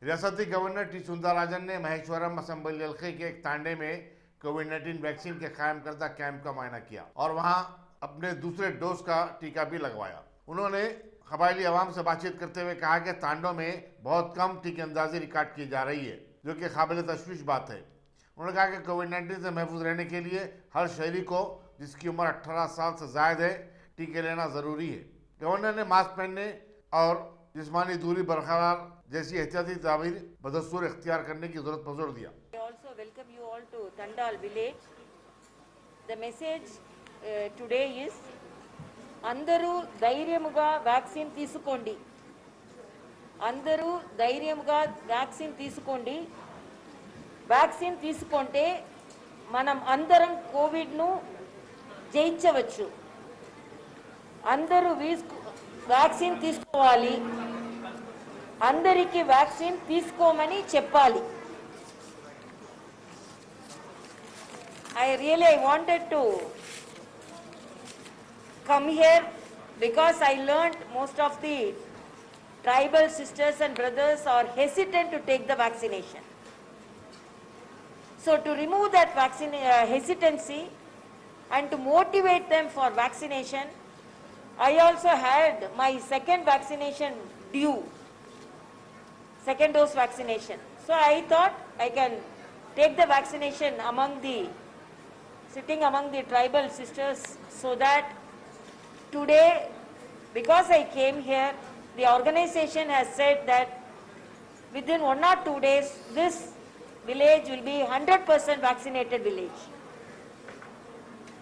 रियासती governor T Soundararajan ने Maheshwaram assembly हल्के के एक तांडे में कोविड-19 वैक्सीन के कायम करदा कैंप का मुआयना किया और वहां अपने दूसरे डोज का टीका भी लगवाया। उन्होंने कबायली आवाम से बातचीत करते हुए कहा कि तांडों में बहुत कम टीके अंदाजी रिकॉर्ड की जा रही है, जो कि काबिल तशवीश बात है। उन्होंने कहा कि कोविड-19 से महफूज रहने के लिए हर शहरी को जिसकी उम्र 18 साल से ज्यादा है टीके लेना जरूरी है। गवर्नर ने मास्क पहनने और जिस्मानी दूरी बरकरार जैसी एहतियाती तदाबीर बदस्तूर इख्तियार करने की जरूरत पर जोर दिया। Also welcome you all to Tandal village. The message today is అందరూ ధైర్యముగా వ్యాక్సిన్ తీసుకోండి. అందరూ ధైర్యముగా వ్యాక్సిన్ తీసుకోండి. వ్యాక్సిన్ తీసుకుంటే మనం అందరం కోవిడ్ను జయించవచ్చు. అందరూ వ్యాక్సిన్ తీసుకోవాలి. అందరికీ వ్యాక్సిన్ తీసుకోమని చెప్పాలి. I wanted to come here because I learned most of the tribal sisters and brothers are hesitant to take the vaccination. So to remove that hesitancy and to motivate them for vaccination, I also had my second vaccination due, second dose vaccination. So I thought I can take the vaccination sitting among the tribal sisters, so that today, because I came here, the organization has said that within 1 or 2 days, this village will be 100% vaccinated village.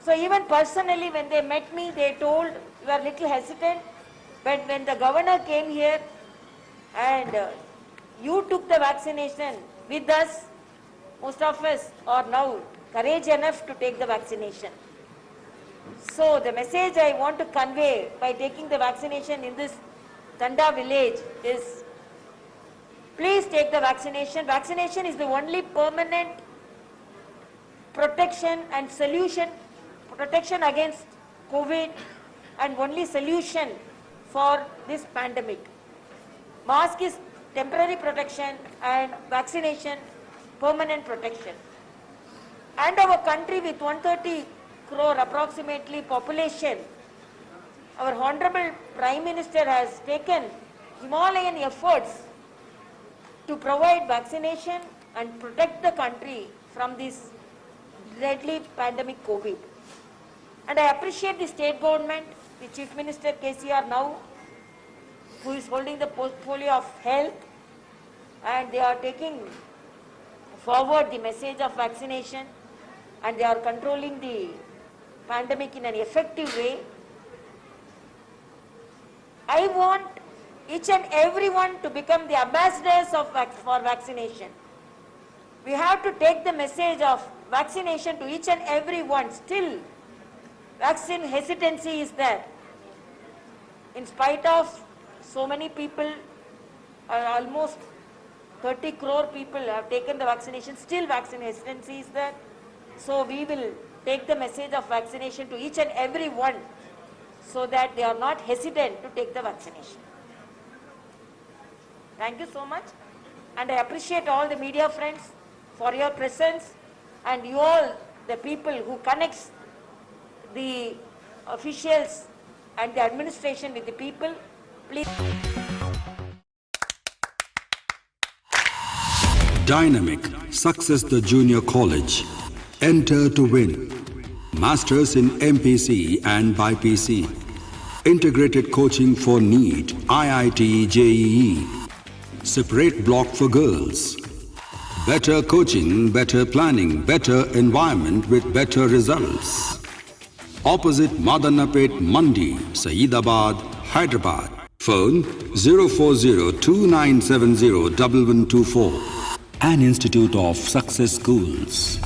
So even personally, when they met me, they told, you are little hesitant, but when the governor came here and you took the vaccination with us, most of us are now courage enough to take the vaccination. So the message I want to convey by taking the vaccination in this Tanda village is, please take the vaccination. Vaccination is the only permanent protection and solution, protection against COVID, and only solution for this pandemic. Mask is temporary protection and vaccination permanent protection. And our country with 130 crore approximately population, our Honorable Prime Minister has taken Himalayan efforts to provide vaccination and protect the country from this deadly pandemic COVID. And I appreciate the state government, the Chief Minister KCR now, who is holding the portfolio of health, and they are taking forward the message of vaccination, and they are controlling the pandemic in an effective way. I want each and everyone to become the ambassadors for vaccination. We have to take the message of vaccination to each and everyone. Still, vaccine hesitancy is there. In spite of so many people, almost 30 crore people have taken the vaccination, still vaccine hesitancy is there. So we will take the message of vaccination to each and every one, so that they are not hesitant to take the vaccination. Thank you so much, and I appreciate all the media friends for your presence, and you all the people who connects the officials and the administration with the people. Please. Dynamic Success the Junior College. Enter to win. Masters in MPC and BPC. Integrated coaching for NEET, IIT, JEE. Separate block for girls. Better coaching, better planning, better environment with better results. Opposite Madanapet Mandi, Saeedabad, Hyderabad. Phone 04029701124. An institute of success schools.